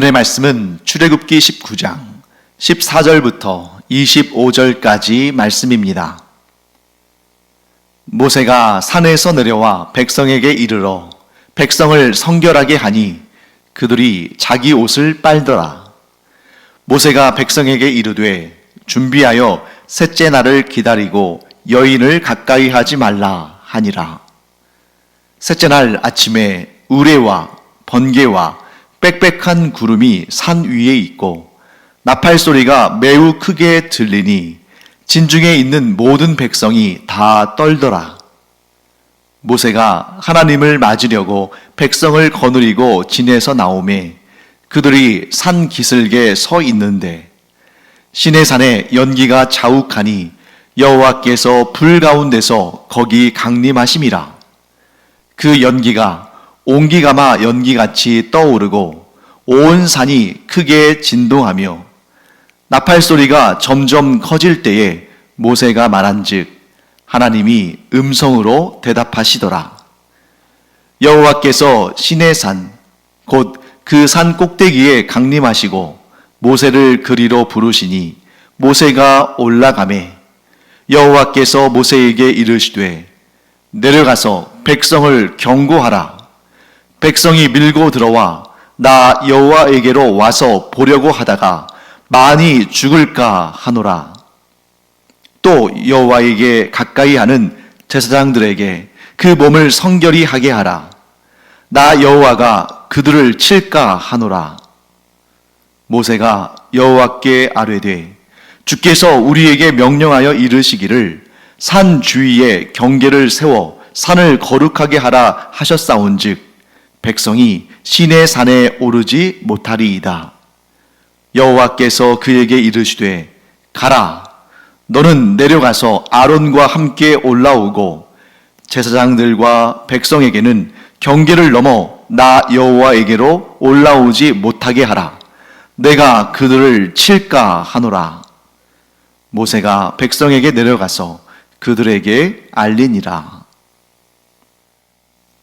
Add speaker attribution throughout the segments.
Speaker 1: 오늘의 말씀은 출애굽기 19장 14절부터 25절까지 말씀입니다. 모세가 산에서 내려와 백성에게 이르러 백성을 성결하게 하니 그들이 자기 옷을 빨더라. 모세가 백성에게 이르되 준비하여 셋째 날을 기다리고 여인을 가까이 하지 말라 하니라. 셋째 날 아침에 우레와 번개와 빽빽한 구름이 산 위에 있고 나팔 소리가 매우 크게 들리니 진중에 있는 모든 백성이 다 떨더라. 모세가 하나님을 맞으려고 백성을 거느리고 진에서 나오매 그들이 산 기슭에 서 있는데 시내산에 연기가 자욱하니 여호와께서 불 가운데서 거기 강림하심이라. 그 연기가 옹기가마 연기같이 떠오르고 온 산이 크게 진동하며 나팔 소리가 점점 커질 때에 모세가 말한즉 하나님이 음성으로 대답하시더라. 여호와께서 시내산 곧 그 산 꼭대기에 강림하시고 모세를 그리로 부르시니 모세가 올라가매 여호와께서 모세에게 이르시되 내려가서 백성을 경고하라. 백성이 밀고 들어와 나 여호와에게로 와서 보려고 하다가 많이 죽을까 하노라. 또 여호와에게 가까이 하는 제사장들에게 그 몸을 성결히 하게 하라. 나 여호와가 그들을 칠까 하노라. 모세가 여호와께 아뢰되 주께서 우리에게 명령하여 이르시기를 산 주위에 경계를 세워 산을 거룩하게 하라 하셨사온즉 백성이 시내 산에 오르지 못하리이다. 여호와께서 그에게 이르시되 가라. 너는 내려가서 아론과 함께 올라오고 제사장들과 백성에게는 경계를 넘어 나 여호와에게로 올라오지 못하게 하라. 내가 그들을 칠까 하노라. 모세가 백성에게 내려가서 그들에게 알리니라.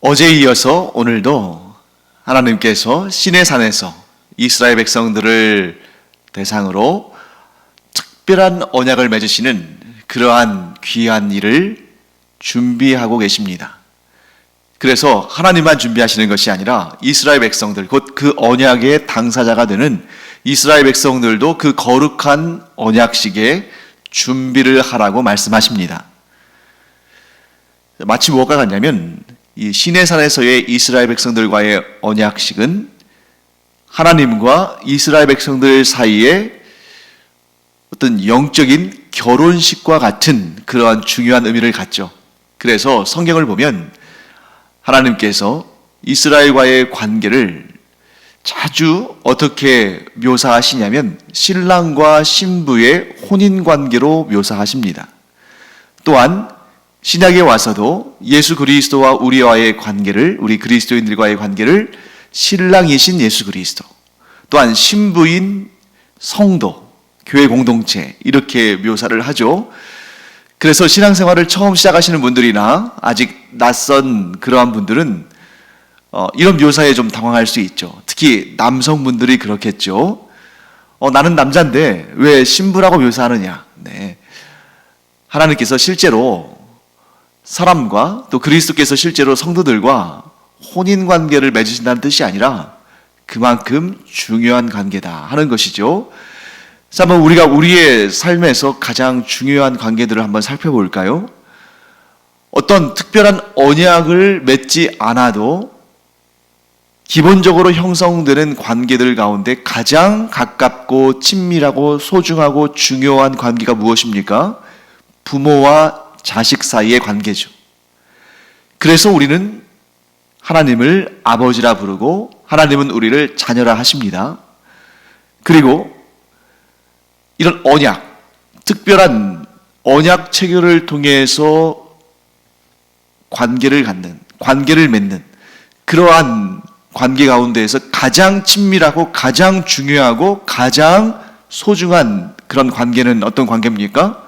Speaker 1: 어제에 이어서 오늘도 하나님께서 시내산에서 이스라엘 백성들을 대상으로 특별한 언약을 맺으시는 그러한 귀한 일을 준비하고 계십니다. 그래서 하나님만 준비하시는 것이 아니라 이스라엘 백성들, 곧 그 언약의 당사자가 되는 이스라엘 백성들도 그 거룩한 언약식에 준비를 하라고 말씀하십니다. 마치 무엇과 같냐면 이 시내산에서의 이스라엘 백성들과의 언약식은 하나님과 이스라엘 백성들 사이에 어떤 영적인 결혼식과 같은 그러한 중요한 의미를 갖죠. 그래서 성경을 보면 하나님께서 이스라엘과의 관계를 자주 어떻게 묘사하시냐면 신랑과 신부의 혼인관계로 묘사하십니다. 또한 신약에 와서도 예수 그리스도와 우리와의 관계를, 우리 그리스도인들과의 관계를 신랑이신 예수 그리스도, 또한 신부인 성도, 교회 공동체 이렇게 묘사를 하죠. 그래서 신앙생활을 처음 시작하시는 분들이나 아직 낯선 그러한 분들은 이런 묘사에 좀 당황할 수 있죠. 특히 남성분들이 그렇겠죠. 나는 남자인데 왜 신부라고 묘사하느냐. 네. 하나님께서 실제로 사람과 또 그리스도께서 실제로 성도들과 혼인관계를 맺으신다는 뜻이 아니라 그만큼 중요한 관계다 하는 것이죠. 자, 한번 우리가 우리의 삶에서 가장 중요한 관계들을 한번 살펴볼까요? 어떤 특별한 언약을 맺지 않아도 기본적으로 형성되는 관계들 가운데 가장 가깝고 친밀하고 소중하고 중요한 관계가 무엇입니까? 부모와 자식 사이의 관계죠. 그래서 우리는 하나님을 아버지라 부르고 하나님은 우리를 자녀라 하십니다. 그리고 이런 언약, 특별한 언약 체결을 통해서 관계를 갖는, 관계를 맺는 그러한 관계 가운데에서 가장 친밀하고 가장 중요하고 가장 소중한 그런 관계는 어떤 관계입니까?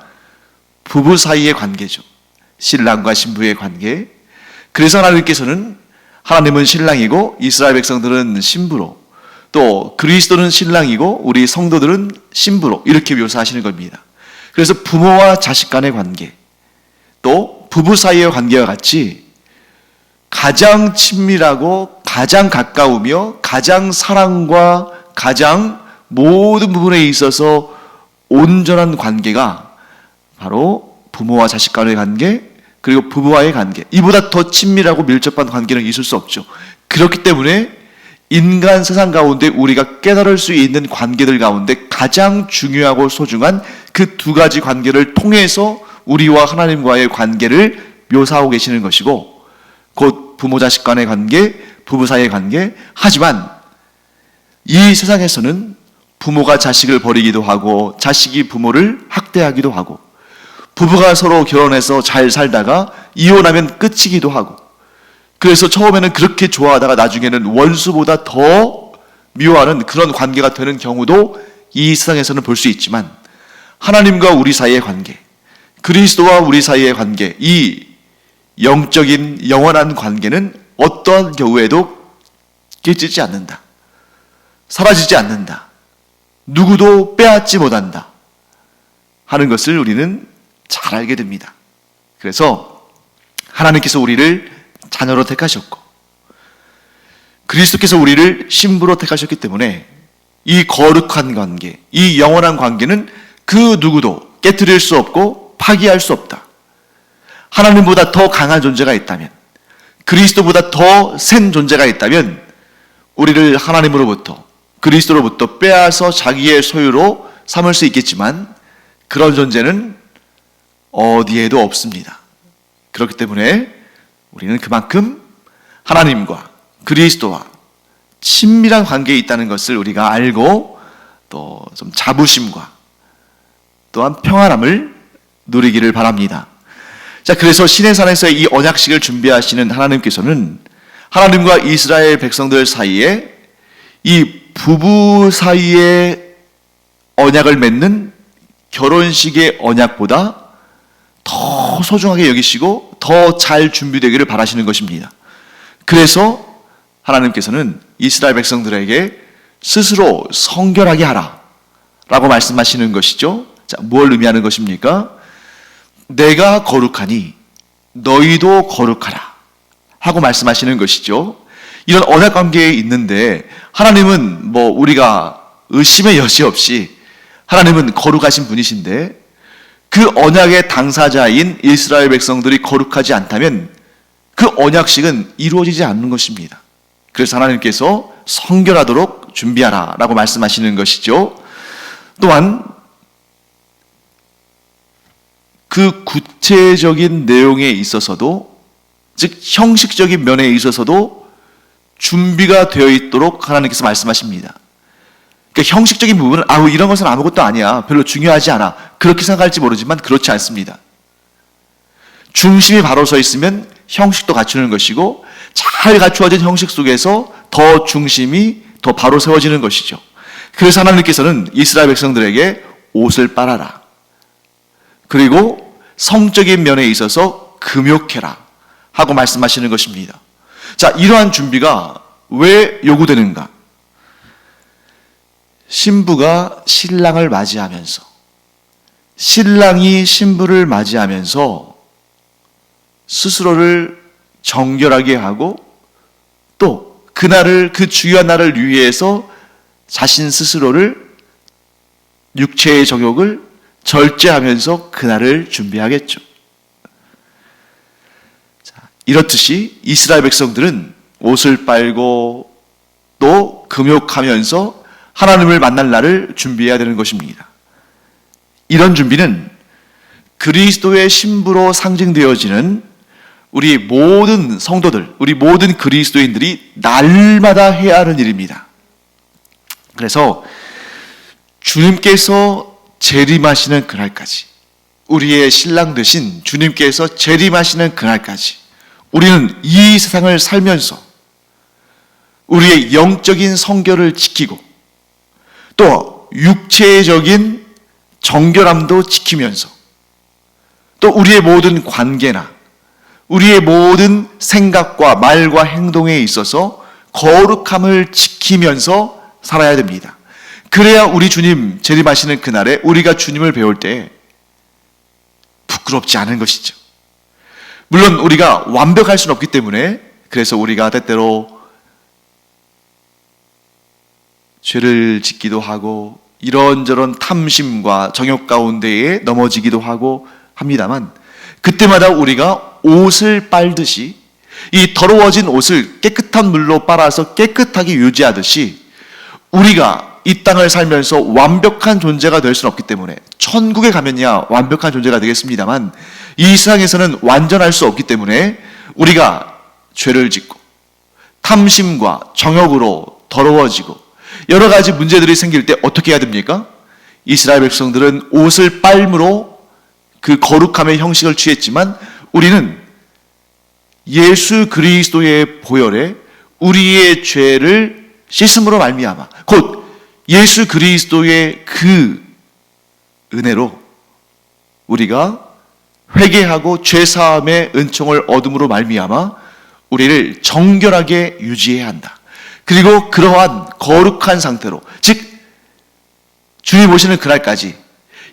Speaker 1: 부부 사이의 관계죠. 신랑과 신부의 관계. 그래서 하나님께서는 하나님은 신랑이고 이스라엘 백성들은 신부로 또 그리스도는 신랑이고 우리 성도들은 신부로 이렇게 묘사하시는 겁니다. 그래서 부모와 자식 간의 관계, 또 부부 사이의 관계와 같이 가장 친밀하고 가장 가까우며 가장 사랑과 가장 모든 부분에 있어서 온전한 관계가 바로 부모와 자식 간의 관계, 그리고 부부와의 관계. 이보다 더 친밀하고 밀접한 관계는 있을 수 없죠. 그렇기 때문에 인간 세상 가운데 우리가 깨달을 수 있는 관계들 가운데 가장 중요하고 소중한 그 두 가지 관계를 통해서 우리와 하나님과의 관계를 묘사하고 계시는 것이고, 곧 부모 자식 간의 관계, 부부 사이의 관계. 하지만 이 세상에서는 부모가 자식을 버리기도 하고 자식이 부모를 학대하기도 하고, 부부가 서로 결혼해서 잘 살다가 이혼하면 끝이기도 하고, 그래서 처음에는 그렇게 좋아하다가 나중에는 원수보다 더 미워하는 그런 관계가 되는 경우도 이 세상에서는 볼 수 있지만, 하나님과 우리 사이의 관계, 그리스도와 우리 사이의 관계, 이 영적인 영원한 관계는 어떠한 경우에도 깨지지 않는다, 사라지지 않는다, 누구도 빼앗지 못한다 하는 것을 우리는 잘 알게 됩니다. 그래서 하나님께서 우리를 자녀로 택하셨고 그리스도께서 우리를 신부로 택하셨기 때문에 이 거룩한 관계, 이 영원한 관계는 그 누구도 깨트릴 수 없고 파기할 수 없다. 하나님보다 더 강한 존재가 있다면, 그리스도보다 더 센 존재가 있다면 우리를 하나님으로부터, 그리스도로부터 빼앗아 자기의 소유로 삼을 수 있겠지만 그런 존재는 어디에도 없습니다. 그렇기 때문에 우리는 그만큼 하나님과 그리스도와 친밀한 관계에 있다는 것을 우리가 알고 또 좀 자부심과 또한 평안함을 누리기를 바랍니다. 자, 그래서 시내산에서의 이 언약식을 준비하시는 하나님께서는 하나님과 이스라엘 백성들 사이에 이 부부 사이에 언약을 맺는 결혼식의 언약보다 더 소중하게 여기시고 더 잘 준비되기를 바라시는 것입니다. 그래서 하나님께서는 이스라엘 백성들에게 스스로 성결하게 하라 라고 말씀하시는 것이죠. 자, 뭘 의미하는 것입니까? 내가 거룩하니 너희도 거룩하라 하고 말씀하시는 것이죠. 이런 언약 관계에 있는데 하나님은 우리가 의심의 여지 없이 하나님은 거룩하신 분이신데 그 언약의 당사자인 이스라엘 백성들이 거룩하지 않다면 그 언약식은 이루어지지 않는 것입니다. 그래서 하나님께서 성결하도록 준비하라 라고 말씀하시는 것이죠. 또한 그 구체적인 내용에 있어서도, 즉 형식적인 면에 있어서도 준비가 되어 있도록 하나님께서 말씀하십니다. 그러니까 형식적인 부분은 이런 것은 아무것도 아니야, 별로 중요하지 않아, 그렇게 생각할지 모르지만 그렇지 않습니다. 중심이 바로 서 있으면 형식도 갖추는 것이고, 잘 갖추어진 형식 속에서 더 중심이 더 바로 세워지는 것이죠. 그래서 하나님께서는 이스라엘 백성들에게 옷을 빨아라, 그리고 성적인 면에 있어서 금욕해라 하고 말씀하시는 것입니다. 자, 이러한 준비가 왜 요구되는가? 신부가 신랑을 맞이하면서, 신랑이 신부를 맞이하면서 스스로를 정결하게 하고 또 그날을, 그 주요한 날을 위해서 자신 스스로를, 육체의 정욕을 절제하면서 그날을 준비하겠죠. 자, 이렇듯이 이스라엘 백성들은 옷을 빨고 또 금욕하면서 하나님을 만날 날을 준비해야 되는 것입니다. 이런 준비는 그리스도의 신부로 상징되어지는 우리 모든 성도들, 우리 모든 그리스도인들이 날마다 해야 하는 일입니다. 그래서 주님께서 재림하시는 그날까지, 우리의 신랑 되신 주님께서 재림하시는 그날까지 우리는 이 세상을 살면서 우리의 영적인 성결을 지키고 또 육체적인 정결함도 지키면서 또 우리의 모든 관계나 우리의 모든 생각과 말과 행동에 있어서 거룩함을 지키면서 살아야 됩니다. 그래야 우리 주님 재림하시는 그날에 우리가 주님을 배울 때 부끄럽지 않은 것이죠. 물론 우리가 완벽할 수는 없기 때문에 그래서 우리가 때때로 죄를 짓기도 하고 이런저런 탐심과 정욕 가운데에 넘어지기도 하고 합니다만, 그때마다 우리가 옷을 빨듯이 이 더러워진 옷을 깨끗한 물로 빨아서 깨끗하게 유지하듯이 우리가 이 땅을 살면서 완벽한 존재가 될 수는 없기 때문에, 천국에 가면야 완벽한 존재가 되겠습니다만 이 세상에서는 완전할 수 없기 때문에 우리가 죄를 짓고 탐심과 정욕으로 더러워지고 여러 가지 문제들이 생길 때 어떻게 해야 됩니까? 이스라엘 백성들은 옷을 빨므로 그 거룩함의 형식을 취했지만 우리는 예수 그리스도의 보혈에 우리의 죄를 씻음으로 말미암아 곧 예수 그리스도의 그 은혜로 우리가 회개하고 죄사함의 은총을 얻음으로 말미암아 우리를 정결하게 유지해야 한다. 그리고 그러한 거룩한 상태로, 즉 주님 오시는 그날까지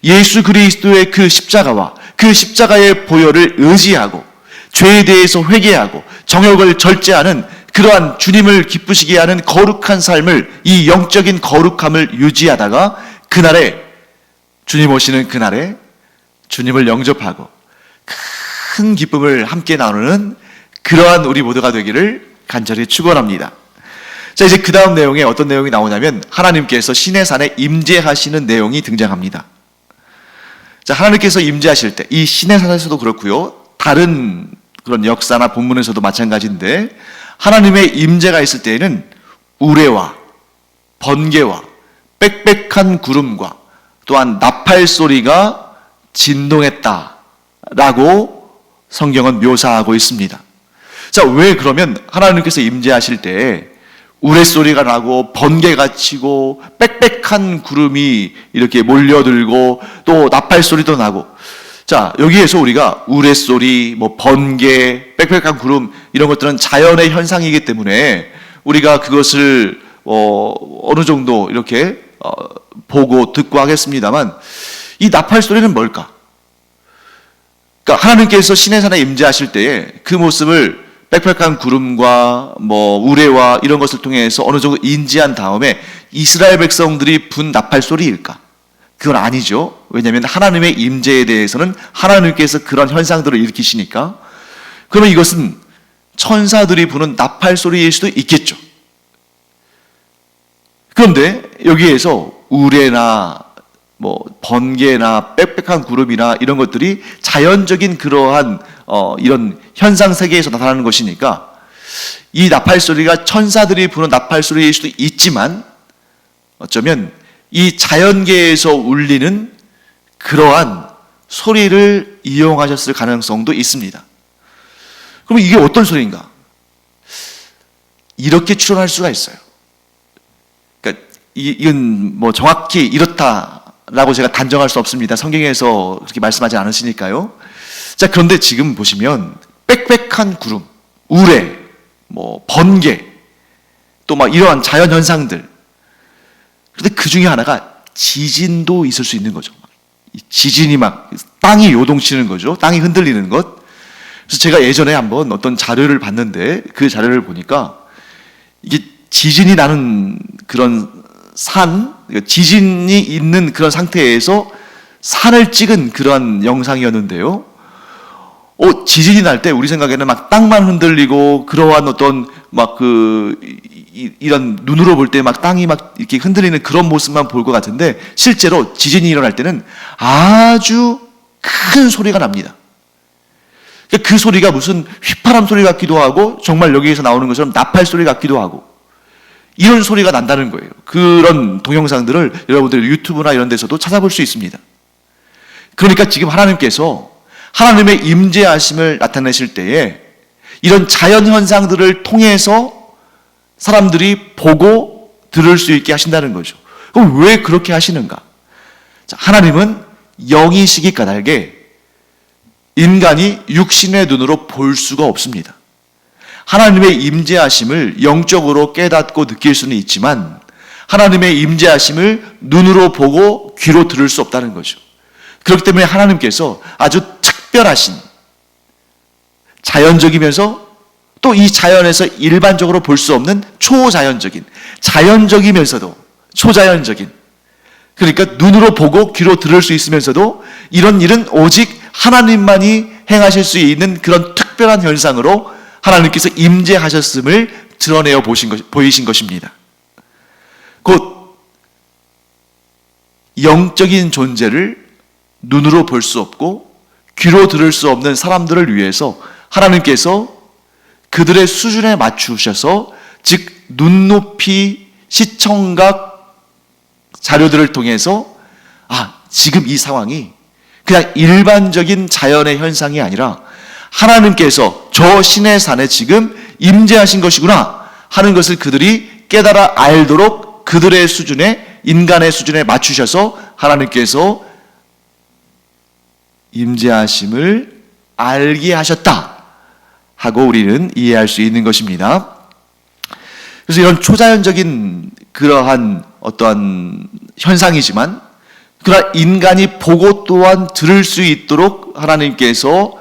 Speaker 1: 예수 그리스도의 그 십자가와 그 십자가의 보혈을 의지하고 죄에 대해서 회개하고 정욕을 절제하는 그러한 주님을 기쁘시게 하는 거룩한 삶을, 이 영적인 거룩함을 유지하다가 그날에, 주님 오시는 그날에 주님을 영접하고 큰 기쁨을 함께 나누는 그러한 우리 모두가 되기를 간절히 축원합니다. 자, 이제 그 다음 내용에 어떤 내용이 나오냐면 하나님께서 시내산에 임재하시는 내용이 등장합니다. 자, 하나님께서 임재하실 때 이 시내산에서도 그렇고요, 다른 그런 역사나 본문에서도 마찬가지인데, 하나님의 임재가 있을 때에는 우레와 번개와 빽빽한 구름과 또한 나팔 소리가 진동했다라고 성경은 묘사하고 있습니다. 자, 왜 그러면 하나님께서 임재하실 때 우레소리가 나고 번개가 치고 빽빽한 구름이 이렇게 몰려들고 또 나팔소리도 나고, 자, 여기에서 우리가 우레소리, 번개, 빽빽한 구름 이런 것들은 자연의 현상이기 때문에 우리가 그것을 어느 정도 이렇게 보고 듣고 하겠습니다만, 이 나팔소리는 뭘까? 그러니까 하나님께서 시내산에 임재하실 때에 그 모습을 빽빽한 구름과 우레와 이런 것을 통해서 어느 정도 인지한 다음에 이스라엘 백성들이 분 나팔 소리일까? 그건 아니죠. 왜냐하면 하나님의 임재에 대해서는 하나님께서 그런 현상들을 일으키시니까. 그러면 이것은 천사들이 부는 나팔 소리일 수도 있겠죠. 그런데 여기에서 우레나 번개나 빽빽한 구름이나 이런 것들이 자연적인 그러한 이런 현상 세계에서 나타나는 것이니까 이 나팔 소리가 천사들이 부는 나팔 소리일 수도 있지만 어쩌면 이 자연계에서 울리는 그러한 소리를 이용하셨을 가능성도 있습니다. 그럼 이게 어떤 소리인가? 이렇게 추론할 수가 있어요. 그러니까 이건 정확히 이렇다라고 제가 단정할 수 없습니다. 성경에서 그렇게 말씀하지 않으시니까요. 자, 그런데 지금 보시면 빽빽한 구름, 우레, 번개, 또 이러한 자연 현상들. 그런데 그 중에 하나가 지진도 있을 수 있는 거죠. 지진이 땅이 요동치는 거죠. 땅이 흔들리는 것. 그래서 제가 예전에 한번 어떤 자료를 봤는데 그 자료를 보니까 이게 지진이 나는 그런 지진이 있는 그런 상태에서 산을 찍은 그런 영상이었는데요. 지진이 날 때 우리 생각에는 땅만 흔들리고 그러한 어떤 이런 눈으로 볼 때 땅이 이렇게 흔들리는 그런 모습만 볼 것 같은데, 실제로 지진이 일어날 때는 아주 큰 소리가 납니다. 그 소리가 무슨 휘파람 소리 같기도 하고 정말 여기에서 나오는 것처럼 나팔 소리 같기도 하고 이런 소리가 난다는 거예요. 그런 동영상들을 여러분들 유튜브나 이런 데서도 찾아볼 수 있습니다. 그러니까 지금 하나님께서 하나님의 임재하심을 나타내실 때에 이런 자연 현상들을 통해서 사람들이 보고 들을 수 있게 하신다는 거죠. 그럼 왜 그렇게 하시는가? 자, 하나님은 영이시기 까닭에 인간이 육신의 눈으로 볼 수가 없습니다. 하나님의 임재하심을 영적으로 깨닫고 느낄 수는 있지만 하나님의 임재하심을 눈으로 보고 귀로 들을 수 없다는 거죠. 그렇기 때문에 하나님께서 아주 특별하신, 자연적이면서 또 이 자연에서 일반적으로 볼 수 없는 초자연적인, 자연적이면서도 초자연적인, 그러니까 눈으로 보고 귀로 들을 수 있으면서도 이런 일은 오직 하나님만이 행하실 수 있는 그런 특별한 현상으로 하나님께서 임재하셨음을 드러내어 보이신 것입니다. 곧 영적인 존재를 눈으로 볼 수 없고 귀로 들을 수 없는 사람들을 위해서 하나님께서 그들의 수준에 맞추셔서, 즉 눈높이 시청각 자료들을 통해서 지금 이 상황이 그냥 일반적인 자연의 현상이 아니라 하나님께서 저 신의 산에 지금 임재하신 것이구나 하는 것을 그들이 깨달아 알도록 그들의 수준에, 인간의 수준에 맞추셔서 하나님께서 임재하심을 알게 하셨다 하고 우리는 이해할 수 있는 것입니다. 그래서 이런 초자연적인 그러한 어떠한 현상이지만, 그러나 인간이 보고 또한 들을 수 있도록 하나님께서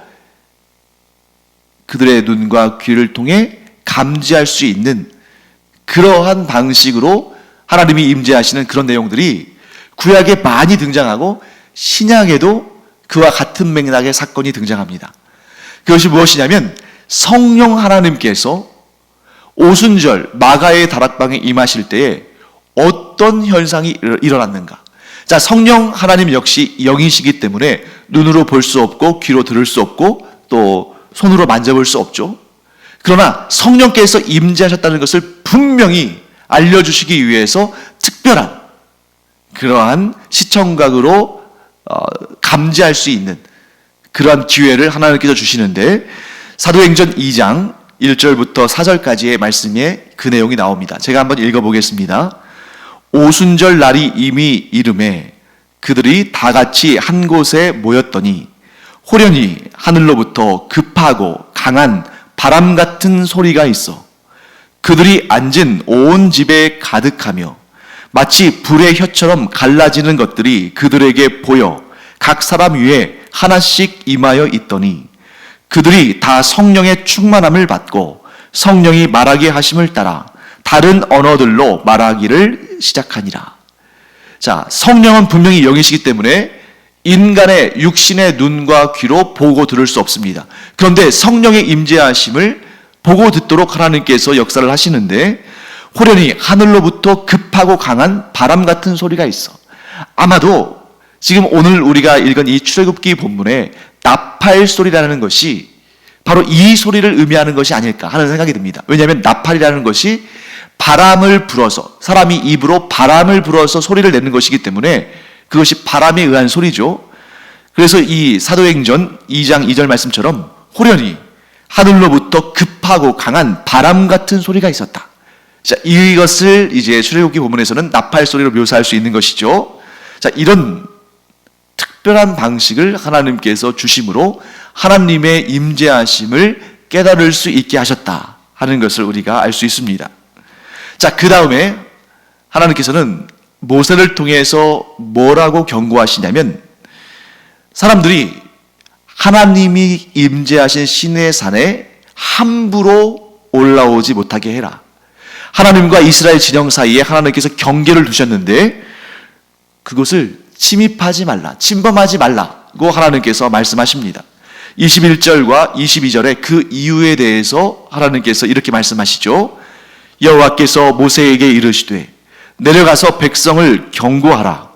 Speaker 1: 그들의 눈과 귀를 통해 감지할 수 있는 그러한 방식으로 하나님이 임재하시는 그런 내용들이 구약에 많이 등장하고 신약에도 그와 같은 맥락의 사건이 등장합니다. 그것이 무엇이냐면, 성령 하나님께서 오순절 마가의 다락방에 임하실 때에 어떤 현상이 일어났는가? 자, 성령 하나님 역시 영이시기 때문에 눈으로 볼 수 없고 귀로 들을 수 없고 또 손으로 만져볼 수 없죠. 그러나 성령께서 임재하셨다는 것을 분명히 알려주시기 위해서 특별한 그러한 시청각으로 감지할 수 있는 그러한 기회를 하나님께서 주시는데, 사도행전 2장 1절부터 4절까지의 말씀에 그 내용이 나옵니다. 제가 한번 읽어보겠습니다. 오순절 날이 이미 이름에 그들이 다 같이 한 곳에 모였더니 호련히 하늘로부터 급하고 강한 바람 같은 소리가 있어 그들이 앉은 온 집에 가득하며 마치 불의 혀처럼 갈라지는 것들이 그들에게 보여 각 사람 위에 하나씩 임하여 있더니 그들이 다 성령의 충만함을 받고 성령이 말하게 하심을 따라 다른 언어들로 말하기를 시작하니라. 자, 성령은 분명히 영이시기 때문에 인간의 육신의 눈과 귀로 보고 들을 수 없습니다. 그런데 성령의 임재하심을 보고 듣도록 하나님께서 역사를 하시는데, 호련히 하늘로부터 급하고 강한 바람 같은 소리가 있어. 아마도 지금 오늘 우리가 읽은 이 출애굽기 본문에 나팔 소리라는 것이 바로 이 소리를 의미하는 것이 아닐까 하는 생각이 듭니다. 왜냐하면 나팔이라는 것이 바람을 불어서, 사람이 입으로 바람을 불어서 소리를 내는 것이기 때문에 그것이 바람에 의한 소리죠. 그래서 이 사도행전 2장 2절 말씀처럼 호련히 하늘로부터 급하고 강한 바람 같은 소리가 있었다. 자, 이것을 이제 출애굽기 본문에서는 나팔 소리로 묘사할 수 있는 것이죠. 자, 이런 특별한 방식을 하나님께서 주심으로 하나님의 임재하심을 깨달을 수 있게 하셨다 하는 것을 우리가 알 수 있습니다. 자, 그 다음에 하나님께서는 모세를 통해서 뭐라고 경고하시냐면, 사람들이 하나님이 임재하신 시내 산에 함부로 올라오지 못하게 해라. 하나님과 이스라엘 진영 사이에 하나님께서 경계를 두셨는데 그것을 침입하지 말라, 침범하지 말라고 하나님께서 말씀하십니다. 21절과 22절에 그 이유에 대해서 하나님께서 이렇게 말씀하시죠. 여호와께서 모세에게 이르시되 내려가서 백성을 경고하라.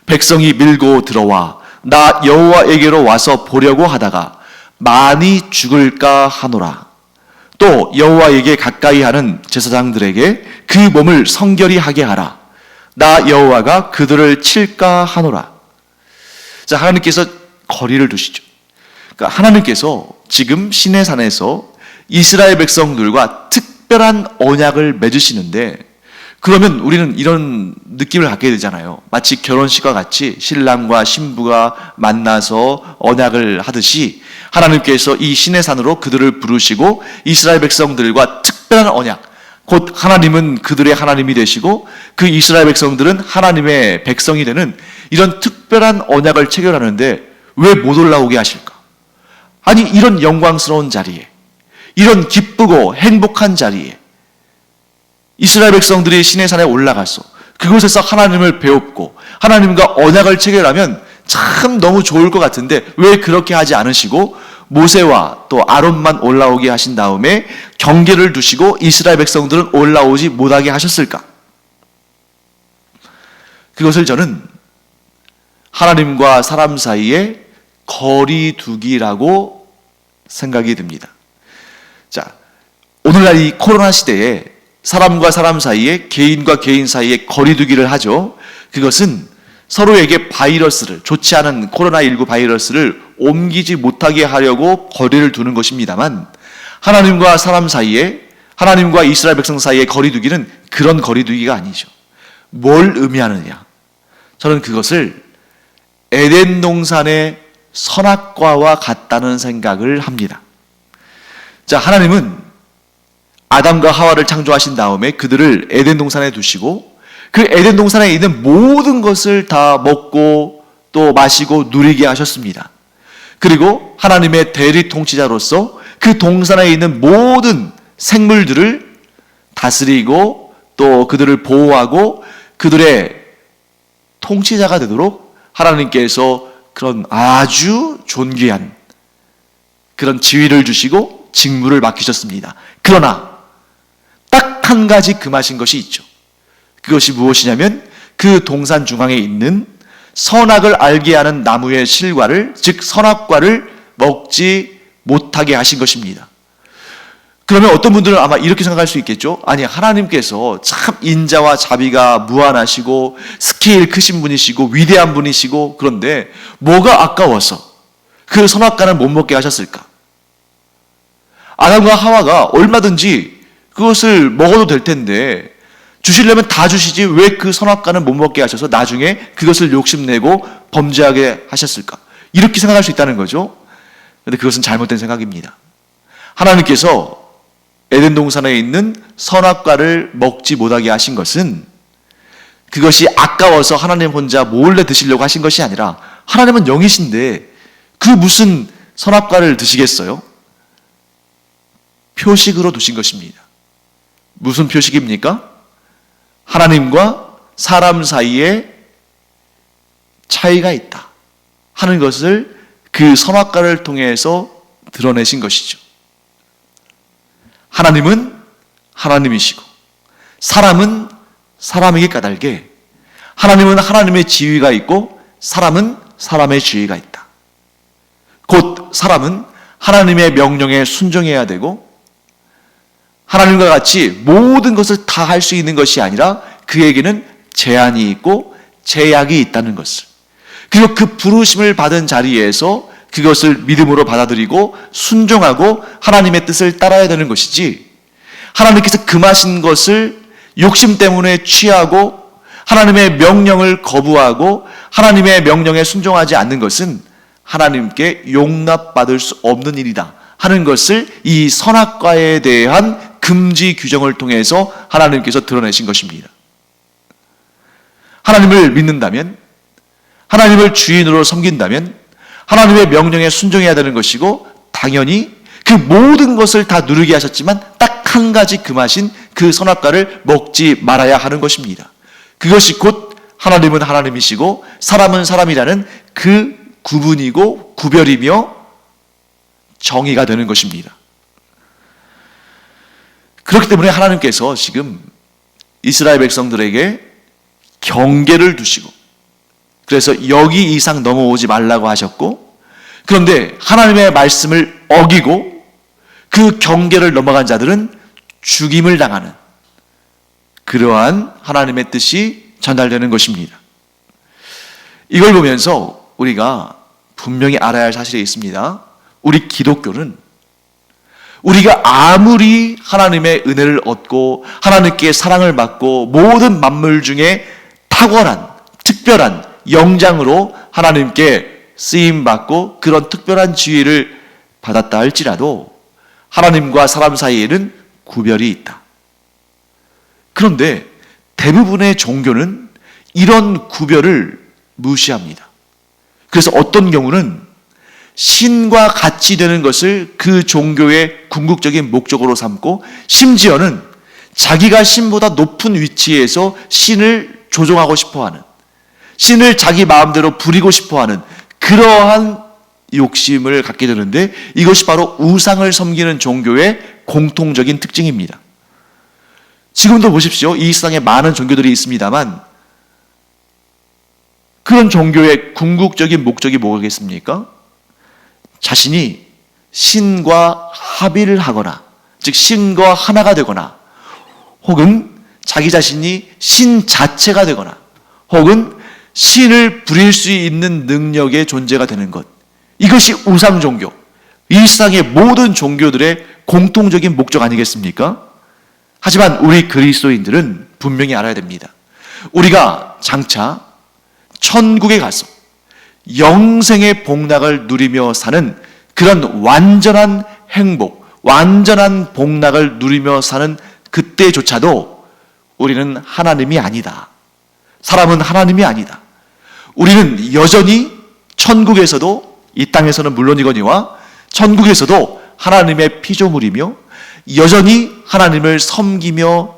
Speaker 1: 백성이 밀고 들어와 나 여호와에게로 와서 보려고 하다가 많이 죽을까 하노라. 또 여호와에게 가까이 하는 제사장들에게 그 몸을 성결히 하게 하라. 나 여호와가 그들을 칠까 하노라. 자, 하나님께서 거리를 두시죠. 그러니까 하나님께서 지금 시내산에서 이스라엘 백성들과 특별한 언약을 맺으시는데, 그러면 우리는 이런 느낌을 갖게 되잖아요. 마치 결혼식과 같이 신랑과 신부가 만나서 언약을 하듯이 하나님께서 이 시내산으로 그들을 부르시고 이스라엘 백성들과 특별한 언약, 곧 하나님은 그들의 하나님이 되시고 그 이스라엘 백성들은 하나님의 백성이 되는 이런 특별한 언약을 체결하는데 왜 못 올라오게 하실까? 아니, 이런 영광스러운 자리에, 이런 기쁘고 행복한 자리에 이스라엘 백성들이 시내산에 올라가서 그곳에서 하나님을 배웠고 하나님과 언약을 체결하면 참 너무 좋을 것 같은데 왜 그렇게 하지 않으시고 모세와 또 아론만 올라오게 하신 다음에 경계를 두시고 이스라엘 백성들은 올라오지 못하게 하셨을까? 그것을 저는 하나님과 사람 사이에 거리두기라고 생각이 듭니다. 자, 오늘날 이 코로나 시대에 사람과 사람 사이에, 개인과 개인 사이에 거리두기를 하죠. 그것은 서로에게 바이러스를, 좋지 않은 코로나19 바이러스를 옮기지 못하게 하려고 거리를 두는 것입니다만, 하나님과 사람 사이에, 하나님과 이스라엘 백성 사이의 거리두기는 그런 거리두기가 아니죠. 뭘 의미하느냐? 저는 그것을 에덴 동산의 선악과와 같다는 생각을 합니다. 자, 하나님은 아담과 하와를 창조하신 다음에 그들을 에덴 동산에 두시고 그 에덴 동산에 있는 모든 것을 다 먹고 또 마시고 누리게 하셨습니다. 그리고 하나님의 대리 통치자로서 그 동산에 있는 모든 생물들을 다스리고 또 그들을 보호하고 그들의 통치자가 되도록 하나님께서 그런 아주 존귀한 그런 지위를 주시고 직무를 맡기셨습니다. 그러나 딱 한 가지 금하신 것이 있죠. 그것이 무엇이냐면 그 동산 중앙에 있는 선악을 알게 하는 나무의 실과를, 즉 선악과를 먹지 못하게 하신 것입니다. 그러면 어떤 분들은 아마 이렇게 생각할 수 있겠죠. 아니, 하나님께서 참 인자와 자비가 무한하시고 스케일 크신 분이시고 위대한 분이시고 그런데 뭐가 아까워서 그 선악과를 못 먹게 하셨을까? 아담과 하와가 얼마든지 그것을 먹어도 될 텐데 주시려면 다 주시지 왜 그 선악과는 못 먹게 하셔서 나중에 그것을 욕심내고 범죄하게 하셨을까? 이렇게 생각할 수 있다는 거죠. 그런데 그것은 잘못된 생각입니다. 하나님께서 에덴 동산에 있는 선악과를 먹지 못하게 하신 것은 그것이 아까워서 하나님 혼자 몰래 드시려고 하신 것이 아니라 하나님은 영이신데 그 무슨 선악과를 드시겠어요? 표식으로 두신 것입니다. 무슨 표식입니까? 하나님과 사람 사이에 차이가 있다 하는 것을 그 선악과를 통해서 드러내신 것이죠. 하나님은 하나님이시고 사람은 사람에게 까닭에 하나님은 하나님의 지위가 있고 사람은 사람의 지위가 있다. 곧 사람은 하나님의 명령에 순종해야 되고 하나님과 같이 모든 것을 다 할 수 있는 것이 아니라 그에게는 제한이 있고 제약이 있다는 것을, 그리고 그 부르심을 받은 자리에서 그것을 믿음으로 받아들이고 순종하고 하나님의 뜻을 따라야 되는 것이지, 하나님께서 금하신 것을 욕심 때문에 취하고 하나님의 명령을 거부하고 하나님의 명령에 순종하지 않는 것은 하나님께 용납받을 수 없는 일이다 하는 것을 이 선악과에 대한 금지 규정을 통해서 하나님께서 드러내신 것입니다. 하나님을 믿는다면, 하나님을 주인으로 섬긴다면 하나님의 명령에 순종해야 되는 것이고, 당연히 그 모든 것을 다 누리게 하셨지만 딱 한 가지 금하신 그 선악과를 먹지 말아야 하는 것입니다. 그것이 곧 하나님은 하나님이시고 사람은 사람이라는 그 구분이고 구별이며 정의가 되는 것입니다. 그렇기 때문에 하나님께서 지금 이스라엘 백성들에게 경계를 두시고, 그래서 여기 이상 넘어오지 말라고 하셨고, 그런데 하나님의 말씀을 어기고 그 경계를 넘어간 자들은 죽임을 당하는 그러한 하나님의 뜻이 전달되는 것입니다. 이걸 보면서 우리가 분명히 알아야 할 사실이 있습니다. 우리 기독교는 우리가 아무리 하나님의 은혜를 얻고 하나님께 사랑을 받고 모든 만물 중에 탁월한 특별한 영장으로 하나님께 쓰임받고 그런 특별한 지위를 받았다 할지라도 하나님과 사람 사이에는 구별이 있다. 그런데 대부분의 종교는 이런 구별을 무시합니다. 그래서 어떤 경우는 신과 같이 되는 것을 그 종교의 궁극적인 목적으로 삼고, 심지어는 자기가 신보다 높은 위치에서 신을 조종하고 싶어하는, 신을 자기 마음대로 부리고 싶어하는 그러한 욕심을 갖게 되는데, 이것이 바로 우상을 섬기는 종교의 공통적인 특징입니다. 지금도 보십시오. 이 세상에 많은 종교들이 있습니다만 그런 종교의 궁극적인 목적이 뭐겠습니까? 자신이 신과 합의를 하거나, 즉 신과 하나가 되거나, 혹은 자기 자신이 신 자체가 되거나, 혹은 신을 부릴 수 있는 능력의 존재가 되는 것, 이것이 우상 종교, 이 세상의 모든 종교들의 공통적인 목적 아니겠습니까? 하지만 우리 그리스도인들은 분명히 알아야 됩니다. 우리가 장차 천국에 가서 영생의 복락을 누리며 사는 그런 완전한 행복, 완전한 복락을 누리며 사는 그때조차도 우리는 하나님이 아니다. 사람은 하나님이 아니다. 우리는 여전히 천국에서도, 이 땅에서는 물론이거니와 천국에서도 하나님의 피조물이며 여전히 하나님을 섬기며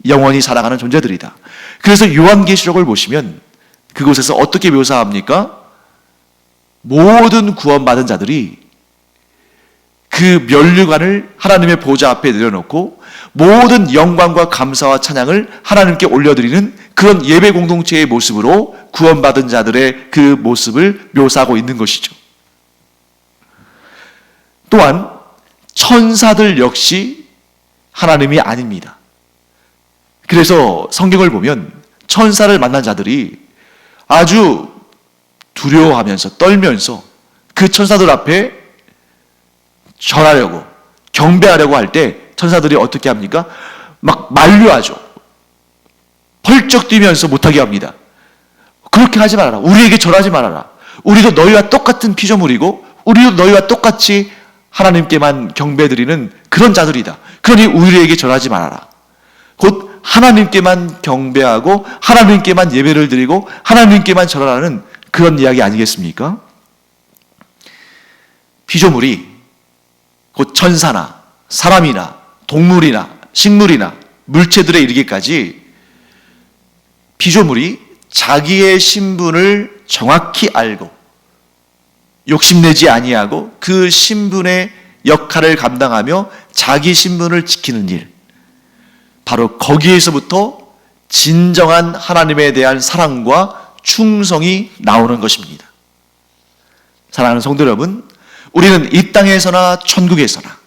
Speaker 1: 영원히 살아가는 존재들이다. 그래서 요한계시록을 보시면 그곳에서 어떻게 묘사합니까? 모든 구원받은 자들이 그 면류관을 하나님의 보좌 앞에 내려놓고 모든 영광과 감사와 찬양을 하나님께 올려드리는 그런 예배 공동체의 모습으로 구원받은 자들의 그 모습을 묘사하고 있는 것이죠. 또한 천사들 역시 하나님이 아닙니다. 그래서 성경을 보면 천사를 만난 자들이 아주 두려워하면서 떨면서 그 천사들 앞에 절하려고, 경배하려고 할 때 천사들이 어떻게 합니까? 막 만류하죠. 펄쩍 뛰면서 못하게 합니다. 그렇게 하지 말아라. 우리에게 절하지 말아라. 우리도 너희와 똑같은 피조물이고 우리도 너희와 똑같이 하나님께만 경배드리는 그런 자들이다. 그러니 우리에게 절하지 말아라. 곧 하나님께만 경배하고 하나님께만 예배를 드리고 하나님께만 절하라는 그런 이야기 아니겠습니까? 피조물이 곧 천사나 사람이나 동물이나 식물이나 물체들에 이르기까지 피조물이 자기의 신분을 정확히 알고 욕심내지 아니하고 그 신분의 역할을 감당하며 자기 신분을 지키는 일, 바로 거기에서부터 진정한 하나님에 대한 사랑과 충성이 나오는 것입니다. 사랑하는 성도 여러분, 우리는 이 땅에서나 천국에서나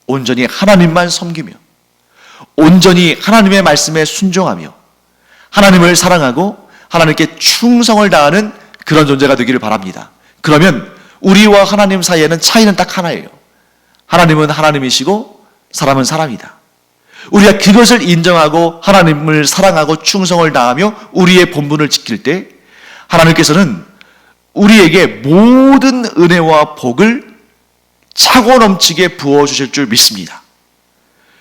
Speaker 1: 온전히 하나님만 섬기며 온전히 하나님의 말씀에 순종하며 하나님을 사랑하고 하나님께 충성을 다하는 그런 존재가 되기를 바랍니다. 그러면 우리와 하나님 사이에는 차이는 딱 하나예요. 하나님은 하나님이시고 사람은 사람이다. 우리가 그것을 인정하고 하나님을 사랑하고 충성을 다하며 우리의 본분을 지킬 때 하나님께서는 우리에게 모든 은혜와 복을 차고 넘치게 부어주실 줄 믿습니다.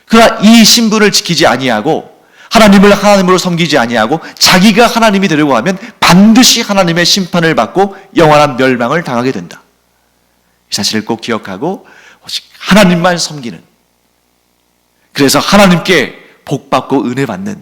Speaker 1: 그러나 이 신분을 지키지 아니하고 하나님을 하나님으로 섬기지 아니하고 자기가 하나님이 되려고 하면 반드시 하나님의 심판을 받고 영원한 멸망을 당하게 된다. 이 사실을 꼭 기억하고 오직 하나님만 섬기는, 그래서 하나님께 복받고 은혜 받는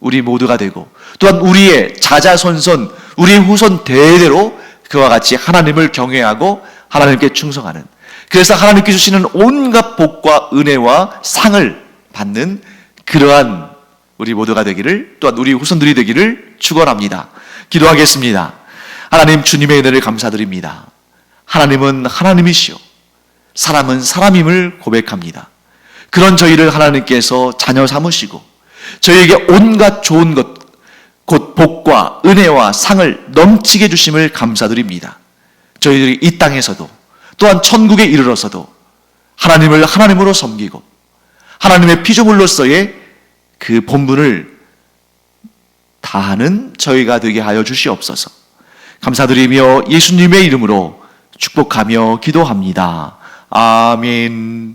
Speaker 1: 우리 모두가 되고, 또한 우리의 자자손손, 우리의 후손 대대로 그와 같이 하나님을 경외하고 하나님께 충성하는, 그래서 하나님께 주시는 온갖 복과 은혜와 상을 받는 그러한 우리 모두가 되기를, 또한 우리 후손들이 되기를 축원합니다. 기도하겠습니다. 하나님, 주님의 은혜를 감사드립니다. 하나님은 하나님이시오 사람은 사람임을 고백합니다. 그런 저희를 하나님께서 자녀 삼으시고 저희에게 온갖 좋은 것, 곧 복과 은혜와 상을 넘치게 주심을 감사드립니다. 저희들이 이 땅에서도 또한 천국에 이르러서도 하나님을 하나님으로 섬기고 하나님의 피조물로서의 그 본분을 다하는 저희가 되게 하여 주시옵소서. 감사드리며 예수님의 이름으로 축복하며 기도합니다. 아멘.